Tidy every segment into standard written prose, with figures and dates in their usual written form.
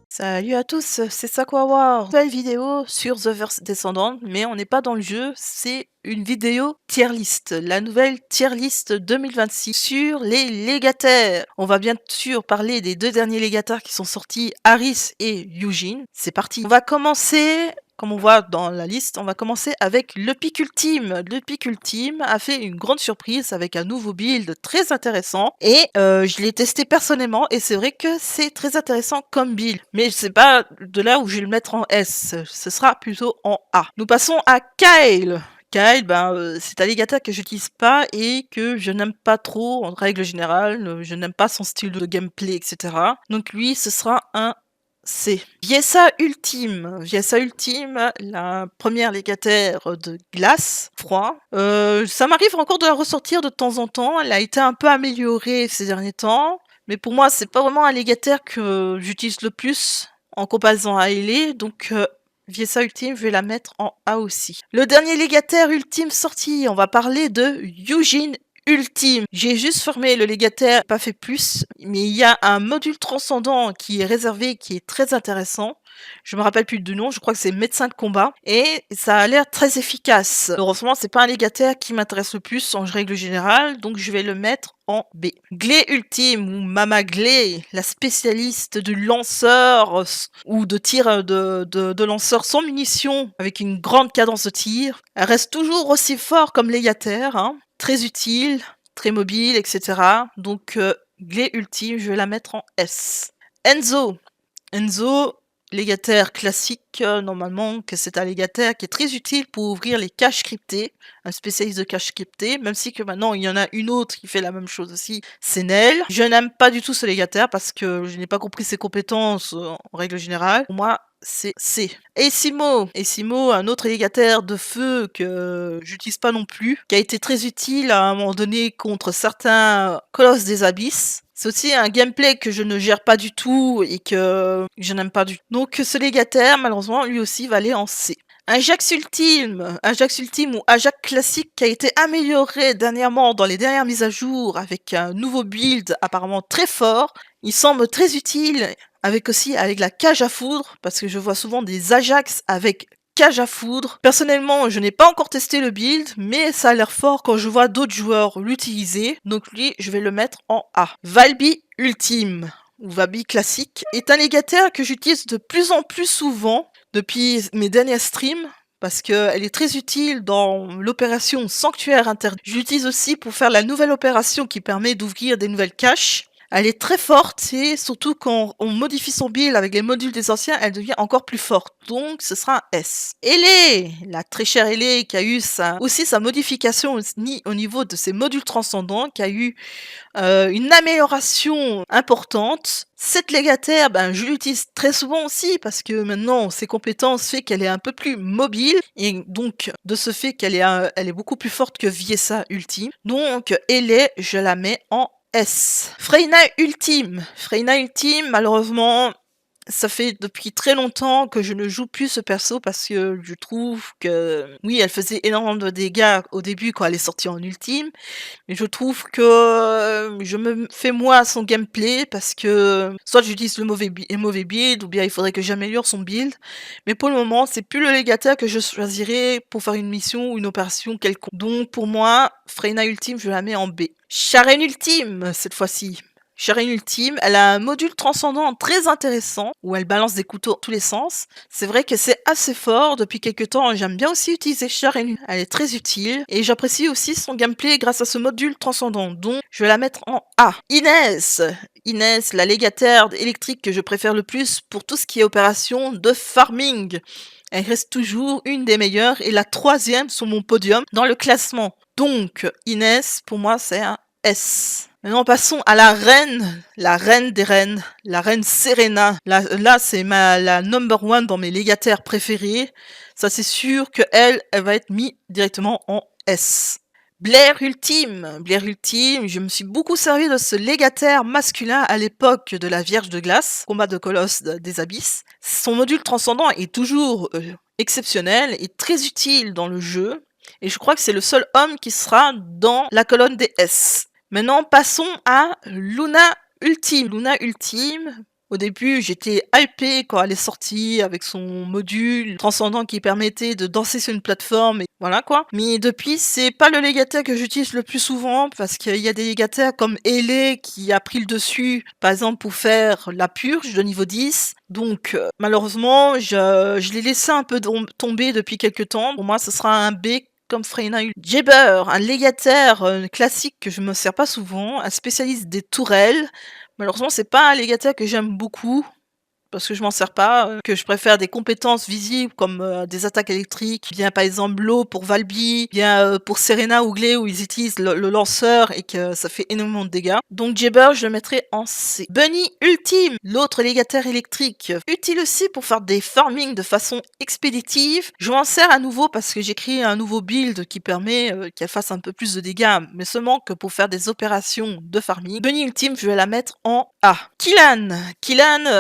Salut à tous, c'est Sakuawa. Nouvelle vidéo sur The Verse Descendant, mais on n'est pas dans le jeu, c'est une vidéo tier list, la nouvelle tier list 2026 sur les légataires. On va bien sûr parler des deux derniers légataires qui sont sortis, Harris et Eugene. C'est parti. On va commencer. Comme on voit dans la liste, on va commencer avec le pic ultime. Le pic ultime a fait une grande surprise avec un nouveau build très intéressant. Et je l'ai testé personnellement et c'est vrai que c'est très intéressant comme build. Mais c'est pas de là où je vais le mettre en S. Ce sera plutôt en A. Nous passons à Kyle. Kyle, c'est un légataire que j'utilise pas et que je n'aime pas trop en règle générale. Je n'aime pas son style de gameplay, etc. Donc lui, ce sera un C. Viessa Ultime. Viessa Ultime, la première légataire de glace, froid. Ça m'arrive encore de la ressortir de temps en temps. Elle a été un peu améliorée ces derniers temps. Mais pour moi, c'est pas vraiment un légataire que j'utilise le plus en comparaison à Ailey. Donc, Viessa Ultime, je vais la mettre en A aussi. Le dernier légataire ultime sorti, on va parler de Eugene Ultime. J'ai juste formé le légataire, pas fait plus, mais il y a un module transcendant qui est réservé, qui est très intéressant. Je me rappelle plus du nom, je crois que c'est médecin de combat, et ça a l'air très efficace. Heureusement, c'est pas un légataire qui m'intéresse le plus en règle générale, donc je vais le mettre en B. Glé Ultime, ou Mama Glé, la spécialiste du lanceur, ou de tir de lanceur sans munitions, avec une grande cadence de tir. Elle reste toujours aussi fort comme légataire, hein. Très utile, très mobile, etc. Donc, Glé Ultime, je vais la mettre en S. Enzo. Enzo, légataire classique, normalement, que c'est un légataire qui est très utile pour ouvrir les caches cryptées, un spécialiste de caches cryptées, même si que maintenant il y en a une autre qui fait la même chose aussi, c'est Nell. Je n'aime pas du tout ce légataire parce que je n'ai pas compris ses compétences en règle générale. Pour moi, c'est C. Essimo, un autre légataire de feu que j'utilise pas non plus, qui a été très utile à un moment donné contre certains colosses des abysses. C'est aussi un gameplay que je ne gère pas du tout et que je n'aime pas du tout. Donc ce légataire, malheureusement, lui aussi va aller en C. Ajax Ultime ou Ajax classique qui a été amélioré dernièrement dans les dernières mises à jour avec un nouveau build apparemment très fort. Il semble très utile avec la cage à foudre parce que je vois souvent des Ajax avec cage à foudre. Personnellement, je n'ai pas encore testé le build, mais ça a l'air fort quand je vois d'autres joueurs l'utiliser. Donc lui, je vais le mettre en A. Valby Ultime ou Valby classique est un légataire que j'utilise de plus en plus souvent depuis mes derniers streams parce qu'elle est très utile dans l'opération Sanctuaire Interdit. Je l'utilise aussi pour faire la nouvelle opération qui permet d'ouvrir des nouvelles caches. Elle est très forte et surtout quand on modifie son build avec les modules des anciens, elle devient encore plus forte. Donc ce sera un S. Ailey, la très chère Ailey qui a eu aussi sa modification au niveau de ses modules transcendants, qui a eu une amélioration importante. Cette légataire, je l'utilise très souvent aussi parce que maintenant ses compétences fait qu'elle est un peu plus mobile et donc de ce fait qu'elle est beaucoup plus forte que Viessa Ultime. Donc Ailey, je la mets en S. Freyna Ultime, malheureusement, ça fait depuis très longtemps que je ne joue plus ce perso parce que je trouve que, oui, elle faisait énormément de dégâts au début quand elle est sortie en ultime, mais je trouve que je me fais moins à son gameplay parce que soit j'utilise le mauvais build ou bien il faudrait que j'améliore son build, mais pour le moment, c'est plus le légataire que je choisirais pour faire une mission ou une opération quelconque. Donc pour moi, Freyna Ultime, je la mets en B. Sharen Ultime, cette fois-ci. Sharen Ultime, elle a un module transcendant très intéressant où elle balance des couteaux dans tous les sens. C'est vrai que c'est assez fort depuis quelques temps. J'aime bien aussi utiliser Sharen. Elle est très utile et j'apprécie aussi son gameplay grâce à ce module transcendant. Donc je vais la mettre en A. Inès, la légataire électrique que je préfère le plus pour tout ce qui est opération de farming. Elle reste toujours une des meilleures et la 3e sur mon podium dans le classement. Donc Inès, pour moi, c'est un S. Maintenant, passons à la reine des reines, la reine Serena. Là c'est la number one dans mes légataires préférés. Ça, c'est sûr que elle va être mise directement en S. Blair Ultime. Blair Ultime, je me suis beaucoup servi de ce légataire masculin à l'époque de la Vierge de Glace, combat de Colosse des Abysses. Son module transcendant est toujours exceptionnel et très utile dans le jeu. Et je crois que c'est le seul homme qui sera dans la colonne des S. Maintenant, passons à Luna Ultime. Luna Ultime, au début, j'étais hypée quand elle est sortie avec son module transcendant qui permettait de danser sur une plateforme et voilà quoi. Mais depuis, c'est pas le légataire que j'utilise le plus souvent parce qu'il y a des légataires comme Elé qui a pris le dessus, par exemple pour faire la purge de niveau 10. Donc malheureusement, je l'ai laissé un peu tomber depuis quelques temps. Pour moi, ce sera un B comme Freyna. Jabber, un légataire classique que je me sers pas souvent, un spécialiste des tourelles. Malheureusement, c'est pas un légataire que j'aime beaucoup, parce que je m'en sers pas, que je préfère des compétences visibles comme des attaques électriques, bien par exemple l'eau pour Valby, bien pour Serena ou Glé où ils utilisent le lanceur et que ça fait énormément de dégâts. Donc Jabber, je le mettrai en C. Bunny Ultime, l'autre légataire électrique, utile aussi pour faire des farming de façon expéditive. Je m'en sers à nouveau parce que j'ai créé un nouveau build qui permet qu'elle fasse un peu plus de dégâts, mais seulement que pour faire des opérations de farming. Bunny Ultime, je vais la mettre en A. Killan,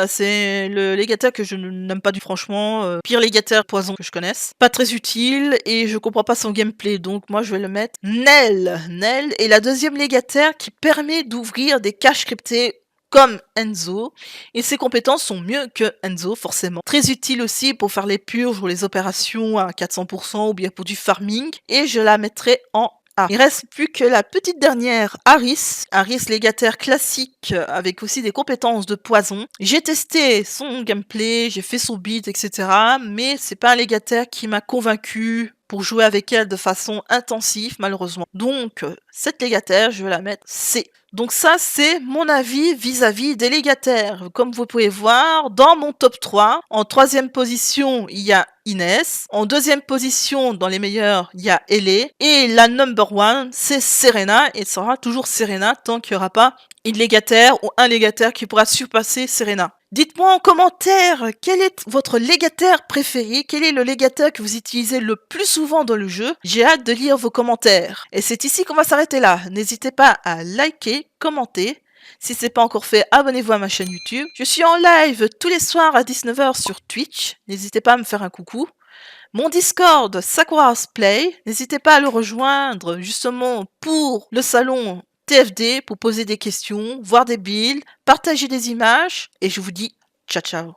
c'est le légataire que je n'aime pas du franchement, pire légataire poison que je connaisse. Pas très utile et je comprends pas son gameplay, donc moi je vais le mettre Nell. Nell est la deuxième légataire qui permet d'ouvrir des caches cryptées comme Enzo, et ses compétences sont mieux que Enzo, forcément. Très utile aussi pour faire les purges ou les opérations à 400% ou bien pour du farming, et je la mettrai en A. Il reste plus que la petite dernière, Harris. Harris légataire classique avec aussi des compétences de poison. J'ai testé son gameplay, j'ai fait son build, etc. Mais c'est pas un légataire qui m'a convaincu pour jouer avec elle de façon intensive, malheureusement. Donc, cette légataire, je vais la mettre C. Donc ça, c'est mon avis vis-à-vis des légataires. Comme vous pouvez voir, dans mon top 3, en troisième position, il y a Inès. En deuxième position, dans les meilleurs, il y a Elé. Et la number one, c'est Serena. Et ce sera toujours Serena tant qu'il n'y aura pas une légataire ou un légataire qui pourra surpasser Serena. Dites-moi en commentaire quel est votre légataire préféré, quel est le légataire que vous utilisez le plus souvent dans le jeu. J'ai hâte de lire vos commentaires. Et c'est ici qu'on va s'arrêter là. N'hésitez pas à liker, commenter. Si ce n'est pas encore fait, abonnez-vous à ma chaîne YouTube. Je suis en live tous les soirs à 19h sur Twitch. N'hésitez pas à me faire un coucou. Mon Discord, Sakura's Play. N'hésitez pas à le rejoindre justement pour le salon TFD, pour poser des questions, voir des builds, partager des images. Et je vous dis ciao ciao.